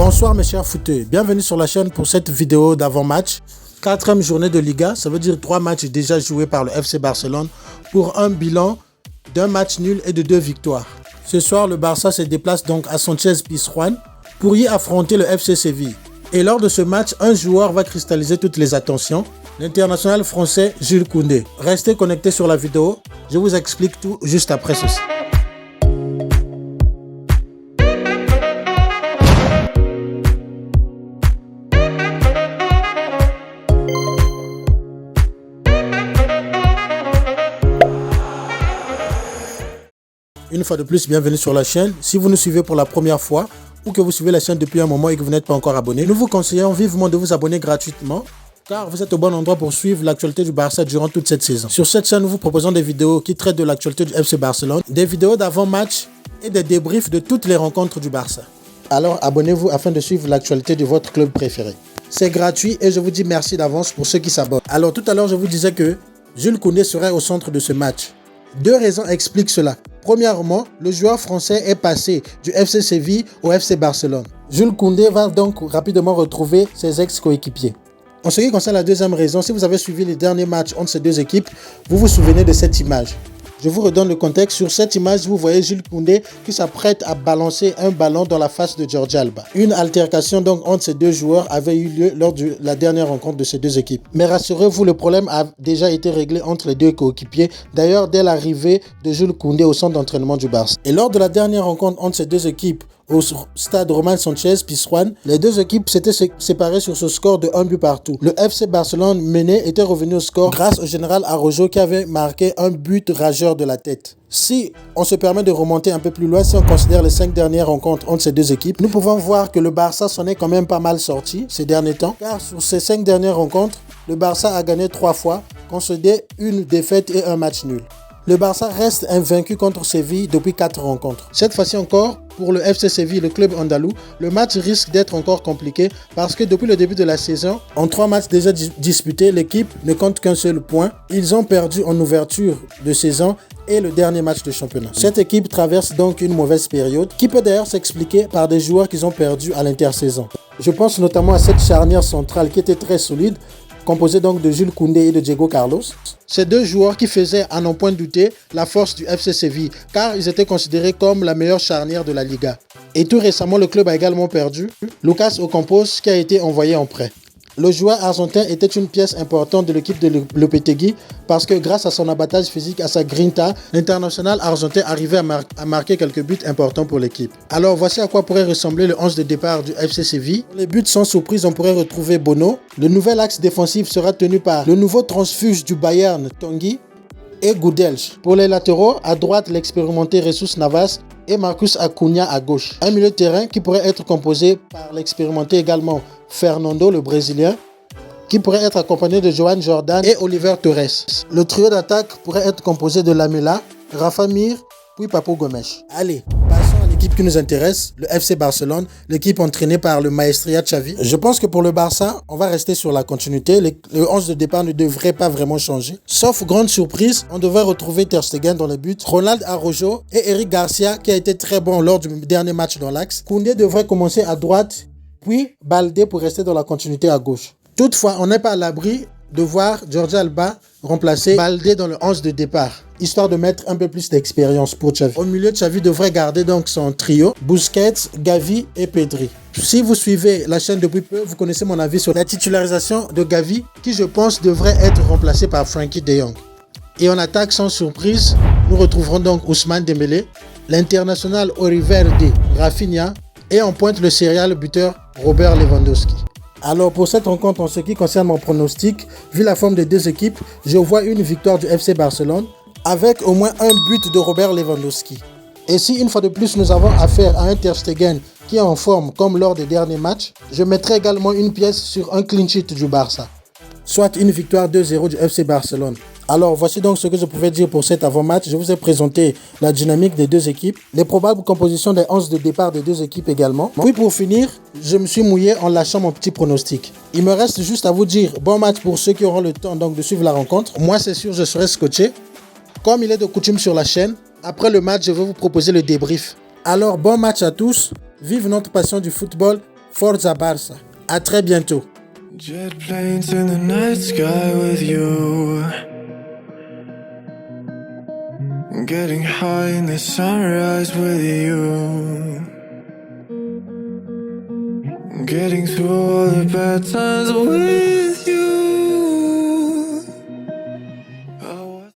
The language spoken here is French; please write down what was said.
Bonsoir mes chers footeux, bienvenue sur la chaîne pour cette vidéo d'avant-match. 4e journée de Liga, ça veut dire 3 matchs déjà joués par le FC Barcelone pour un bilan d'un match nul et de 2 victoires. Ce soir, le Barça se déplace donc à Sánchez-Pizjuán pour y affronter le FC Séville. Et lors de ce match, un joueur va cristalliser toutes les attentions, l'international français Jules Koundé. Restez connectés sur la vidéo, je vous explique tout juste après ceci. Une fois de plus, bienvenue sur la chaîne. Si vous nous suivez pour la première fois ou que vous suivez la chaîne depuis un moment et que vous n'êtes pas encore abonné, nous vous conseillons vivement de vous abonner gratuitement car vous êtes au bon endroit pour suivre l'actualité du Barça durant toute cette saison. Sur cette chaîne, nous vous proposons des vidéos qui traitent de l'actualité du FC Barcelone, des vidéos d'avant-match et des débriefs de toutes les rencontres du Barça. Alors abonnez-vous afin de suivre l'actualité de votre club préféré. C'est gratuit et je vous dis merci d'avance pour ceux qui s'abonnent. Alors tout à l'heure, je vous disais que Jules Koundé serait au centre de ce match. 2 raisons expliquent cela. Premièrement, le joueur français est passé du FC Séville au FC Barcelone. Jules Koundé va donc rapidement retrouver ses ex-coéquipiers. En ce qui concerne la deuxième raison, si vous avez suivi les derniers matchs entre ces deux équipes, vous vous souvenez de cette image. Je vous redonne le contexte. Sur cette image, vous voyez Jules Koundé qui s'apprête à balancer un ballon dans la face de Jordi Alba. Une altercation donc entre ces deux joueurs avait eu lieu lors de la dernière rencontre de ces deux équipes. Mais rassurez-vous, le problème a déjà été réglé entre les deux coéquipiers. D'ailleurs, dès l'arrivée de Jules Koundé au centre d'entraînement du Barça. Et lors de la dernière rencontre entre ces deux équipes, au stade Roman Sánchez-Pizjuán, les deux équipes s'étaient séparées sur ce score de 1 but partout. Le FC Barcelone mené était revenu au score grâce au général Araujo qui avait marqué un but rageur de la tête. Si on se permet de remonter un peu plus loin, si on considère les 5 dernières rencontres entre ces deux équipes, nous pouvons voir que le Barça s'en est quand même pas mal sorti ces derniers temps. Car sur ces 5 dernières rencontres, le Barça a gagné 3 fois, concédé une défaite et un match nul. Le Barça reste invaincu contre Séville depuis 4 rencontres. Cette fois-ci encore, pour le FC Séville, le club andalou, le match risque d'être encore compliqué parce que depuis le début de la saison, en 3 matchs déjà disputés, l'équipe ne compte qu'un seul point. Ils ont perdu en ouverture de saison et le dernier match de championnat. Cette équipe traverse donc une mauvaise période qui peut d'ailleurs s'expliquer par des joueurs qu'ils ont perdus à l'intersaison. Je pense notamment à cette charnière centrale qui était très solide, composé donc de Jules Koundé et de Diego Carlos. Ces deux joueurs qui faisaient à n'en point douter la force du FC Séville car ils étaient considérés comme la meilleure charnière de la Liga. Et tout récemment, le club a également perdu Lucas Ocampos qui a été envoyé en prêt. Le joueur argentin était une pièce importante de l'équipe de Lopetegui parce que grâce à son abattage physique, à sa grinta, l'international argentin arrivait à marquer quelques buts importants pour l'équipe. Alors voici à quoi pourrait ressembler le 11 de départ du FC Séville. Pour les buts sans surprise, on pourrait retrouver Bono. Le nouvel axe défensif sera tenu par le nouveau transfuge du Bayern, Tanguy, et Goudelj. Pour les latéraux, à droite, l'expérimenté Jesus Navas et Marcus Acuna à gauche. Un milieu de terrain qui pourrait être composé par l'expérimenté également Fernando, le Brésilien, qui pourrait être accompagné de Joan Jordan et Oliver Torres. Le trio d'attaque pourrait être composé de Lamela, Rafa Mir, puis Papu Gomes. Allez, passons à l'équipe qui nous intéresse, le FC Barcelone, l'équipe entraînée par le Maestria Xavi. Je pense que pour le Barça, on va rester sur la continuité. Le 11 de départ ne devrait pas vraiment changer. Sauf grande surprise, on devrait retrouver Ter Stegen dans les buts, Ronald Araujo et Eric Garcia qui a été très bon lors du dernier match dans l'axe. Koundé devrait commencer à droite, puis Baldé pour rester dans la continuité à gauche. Toutefois, on n'est pas à l'abri de voir Jordi Alba remplacer Baldé dans le 11 de départ, histoire de mettre un peu plus d'expérience pour Xavi. Au milieu, Xavi devrait garder donc son trio, Busquets, Gavi et Pedri. Si vous suivez la chaîne depuis peu, vous connaissez mon avis sur la titularisation de Gavi, qui je pense devrait être remplacé par Frenkie de Jong. Et en attaque, sans surprise, nous retrouverons donc Ousmane Dembélé, l'international Oliver de Rafinha, et en pointe le serial buteur Robert Lewandowski. Alors pour cette rencontre, en ce qui concerne mon pronostic, vu la forme des deux équipes, je vois une victoire du FC Barcelone avec au moins un but de Robert Lewandowski. Et si une fois de plus nous avons affaire à un Ter Stegen qui est en forme comme lors des derniers matchs, je mettrai également une pièce sur un clean sheet du Barça, soit une victoire 2-0 du FC Barcelone. Alors voici donc ce que je pouvais dire pour cet avant-match. Je vous ai présenté la dynamique des deux équipes, les probables compositions des 11 de départ des deux équipes également. Puis pour finir, je me suis mouillé en lâchant mon petit pronostic. Il me reste juste à vous dire bon match pour ceux qui auront le temps donc de suivre la rencontre. Moi c'est sûr je serai scotché. Comme il est de coutume sur la chaîne, après le match je vais vous proposer le débrief. Alors bon match à tous, vive notre passion du football, Forza Barça. À très bientôt. Jet planes in the night sky with you. Getting high in the sunrise with you. Getting through all the bad times with